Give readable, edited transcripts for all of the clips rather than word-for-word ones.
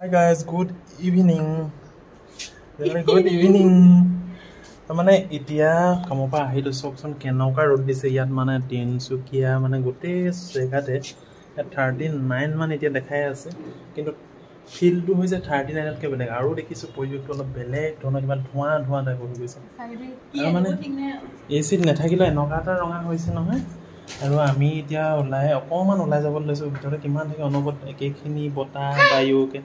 Hi guys, good evening. Very good evening. মানে এতিয়া কামৰ পৰা আহিলো চকচোন কেনেকুৱা ৰ'দ দিছে ইয়াত মানে তিনচুকীয়া মানে গোটেই জেগাতে 39 মান এতিয়া দেখাই আছে কিন্তু ফিলটো হৈছে 39 কে বেলেগ আৰু দেখিছো পৰিৱেশটো অলপ বেলেগ ধৰণৰ কিবা ধোঁৱা ধোঁৱা টাইপ হৈ গৈছে আৰু মানে এচিড নাথাকিলে এনেকুৱা এটা ৰঙা হৈছে নহয় আৰু আমি এতিয়া অকমান ওলাই যাব লৈছো ভিতৰত কিমান থাকে অনুভৱ একেখিনি বতাহ বায়ুকে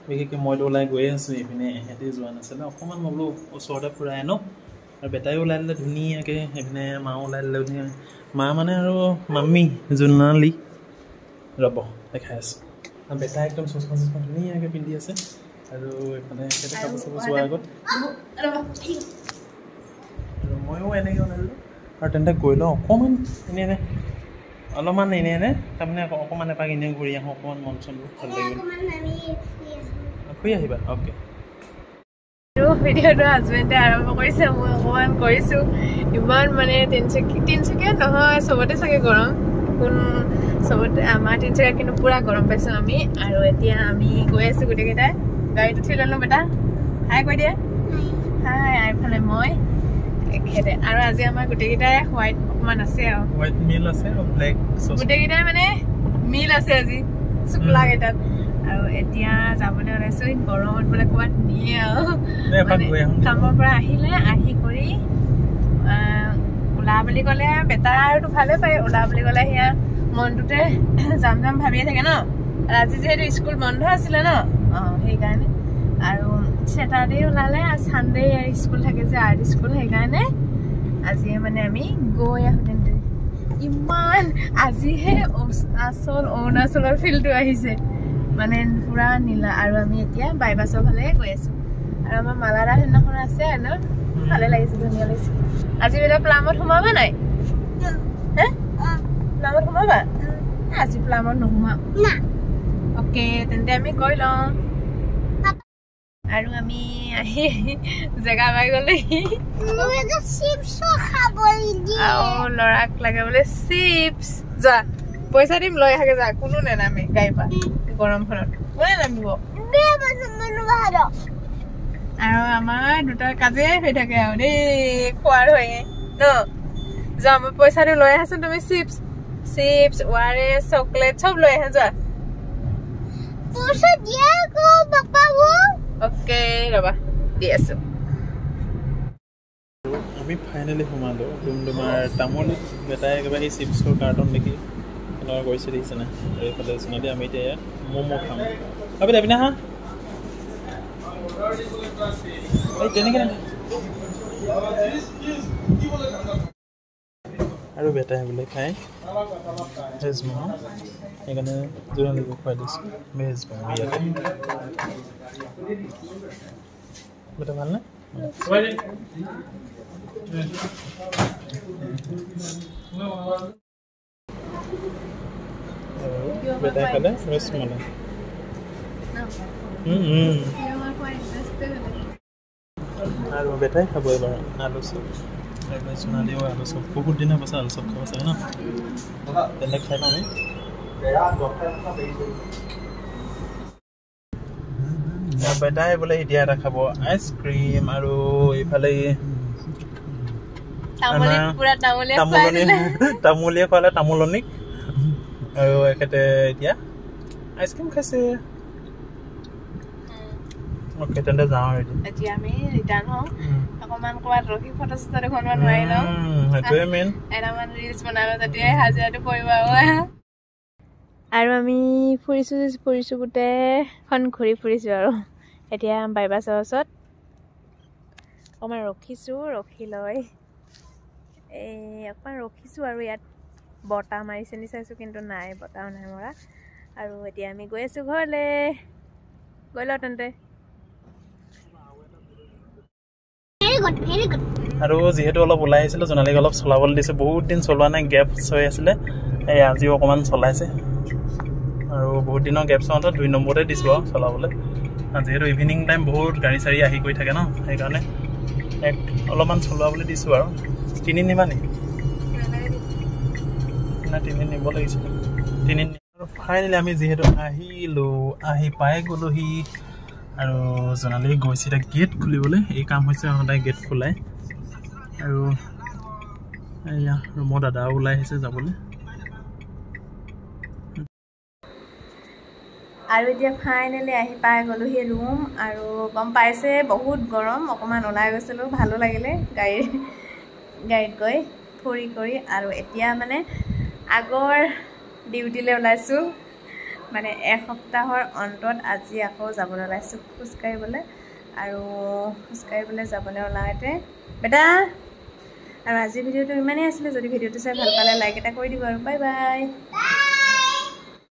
বিশেষকৈ মইতো ওলাই গৈ আছো এইপিনে এহেঁতে যোৱা নাছিলে অকমান মই বোলো ওচৰতে ফুৰাই আনো আৰু বেটাইও ওলাই দিলে ধুনীয়াকৈ সেইপিনে মাও ওলাই দিলে ধুনীয়া মা মানে আৰু মাম্মী জোনালী ৰ'ব দেখাই আছো আৰু বেটা একদম চচমা ধুনীয়াকৈ পিন্ধি আছে আৰু এইফালে সেইটো কাপোৰ চাপোৰ চোৱাৰ আগত আৰু ময়ো এনেকৈ ওলাইলোঁ আৰু তেন্তে গৈ লওঁ অকণমান এনে অলপমান এনে তাৰমানে অকণমান এপাক এনে ঘূৰি আহোঁ অকণমান মন চনবোৰ ভাল লাগিব ফুৰি আহিবা অ'কে ভিডিঅ'টো হাজবেণ্ডে আৰম্ভ কৰিছে মই অকণমান কৰিছোঁ ইমান মানে তিনচুকীয়া নহয় চবতে চাগে গৰম চবতে আমাৰ তিনচুকীয়া কিন্তু পুৰা গৰম পাইছোঁ আমি আৰু এতিয়া আমি গৈ আছোঁ গোটেইকেইটাই গাড়ীত উঠি ল'লোঁ বেটা হাই কৈ দিয়ে হাই এইফালে মই এখেতে আৰু আজি আমাৰ গোটেইকেইটাই হোৱাইট অকণমান আছে আৰু হোৱাইট মিল আছে আৰু ব্লেক গোটেইকেইটাই মানে মিল আছে আজি চুকলাকেইটাত আৰু এতিয়া যাবলৈ ওলাইছোঁ গৰমত বোলে ক'ৰবাত নিয়ে আৰু কামৰ পৰা আহিলে আহি কৰি ওলা বুলি ক'লে বেটা আৰুতো ভালে পায় ওলা বুলি ক'লে সেয়া মনটোতে যাম ভাবিয়ে থাকে ন আজি যিহেতু স্কুল বন্ধ আছিলে ন সেইকাৰণে আৰু ছেটাৰডে ওলালে ছানডে স্কুল থাকে যে আৰ্ট স্কুল সেইকাৰণে আজি মানে আমি গৈ আহোঁ তেন্তে ইমান আজিহে আচল অৰুণাচলৰ ফিল্ডটো আহিছে মানে পুৰা নীলা আৰু আমি এতিয়া বাইবাছৰ ফালে গৈ আছো আৰু আমাৰ মালাৰা সেইদিনাখন আছে আৰু ভালে লাগিছে ধুনীয়া লাগিছে আজি বোলে প্লামত সোমাবা নাই প্লামত সোমাবা আজি প্লামত নোসোমাম অ'কে তেন্তে আমি গৈ লওঁ আৰু আমি আহি জেগা পাই গ'লে আৰু ল'ৰাক লাগে বোলে চিপছ যোৱা পইচা দিম লৈ আহাগে যা কোনো নেনামে গাড়ীৰ পৰা গৰমখনত কোনে নামিব আৰু আমাৰ দুটা কাজে হৈ থাকে আৰু দেই খোৱাৰ হৈ ন যোৱা মই পইচাটো লৈ আহাচোন তুমি চিপছ ORS চকলেট চব লৈ আহা যোৱা অ'কে ৰবা দি আছো আমি ফাইনেলি সোমালোঁ ডুমডুমাৰ তামোল বেটাই একেবাৰে সেই চিপছৰ কাৰ্টন দেখি এনেকুৱা কৰিছে দেখিছে নাই এইফালে সোণালী আমি এতিয়া ইয়াত ম'ম' খাম abi দেবিনা হা এই তেনেকৈ আৰু বেটাই বোলে খাই ভেজ ম'ম' সেইকাৰণে জোনালীক খুৱাই দিছোঁ ভেজ ম'ম' ইয়াতে বেটা ভালনে বেটাই খালে ভেজ ম'ম' আৰু বেটাই খাব এবাৰ আলু চপ সোণালীও আলু চপ বহুত দিনৰ পাছত আলু চপ খাব চাগে ন বেলেগ খাই লওঁ আমি বেটাই বোলে এতিয়া এটা খাব আইচক্ৰীম আৰু এইফালে তামোলীয়ে খোৱালে তামোলনিক আৰু এখেতে এতিয়া আইচক্ৰীম খাইছে অ'কে তেন্তে যাওঁ এতিয়া আমি ৰিটাৰ্ণ হওঁ অকণমান ক'ৰবাত ৰখি ফটো চটো দেখুৱাব নোৱাৰি লওঁ সেইটোৱে মেইন এটামান ৰিলছ বনালোঁ তেতিয়া হাজিৰাটো কৰিব আৰু আমি ফুৰিছোঁ গোটেইখন ঘূৰি ফুৰিছোঁ আৰু এতিয়া বাইবাছৰ ওচৰত অকণমান ৰখি লৈ অকণমান ৰখিছোঁ আৰু ইয়াত বতাহ মাৰিছে নি চাইছোঁ কিন্তু নাই বতাহ নাই মৰা আৰু এতিয়া আমি গৈ আছোঁ ঘৰলৈ গৈ লওঁ তেন্তে আৰু যিহেতু অলপ ওলাই আহিছিলোঁ জোনালীক অলপ চলাবলৈ দিছোঁ বহুত দিন চলোৱা নাই গেপছ হৈ আছিলে এই আজিও অকণমান চলাইছে আৰু বহুত দিনৰ গেপছ হওঁতে 2 নম্বৰতে দিছোঁ আৰু চলাবলৈ যিহেতু ইভিনিং টাইম বহুত গাড়ী চাড়ী আহি গৈ থাকে ন সেইকাৰণে অলপমান চলাবলৈ দিছোঁ আৰু 3 নিবা নেকি না 3 নিব লাগিছিলে 3 আৰু ফাইনেলি আমি যিহেতু আহিলোঁ আহি পাই গ'লোহি আৰু জনালি গৈছে এতিয়া গেট খুলিবলৈ এই কাম হৈছে সদায় গেট খোলাই আৰু এয়া ৰুমৰ দাদাও ওলাই আহিছে যাবলৈ আৰু এতিয়া ফাইনেলি আহি পাই গ'লোহি ৰুম আৰু গম পাইছে বহুত গৰম অকণমান ওলাই গৈছিলোঁ ভালো লাগিলে গাড়ীত গৈ ফুৰি কৰি আৰু এতিয়া মানে আগৰ ডিউটিলৈ ওলাইছোঁ মানে এসপ্তাহৰ অন্তত আজি আকৌ যাবলৈ ওলাইছোঁ খোজকাঢ়িবলৈ আৰু খোজকাঢ়িবলৈ যাবলৈ ওলাওঁতে বেটা আৰু আজি ভিডিঅ'টো ইমানেই আছিলে যদি ভিডিঅ'টো চাই ভাল পালে লাইক এটা কৰি দিব আৰু বাই বাই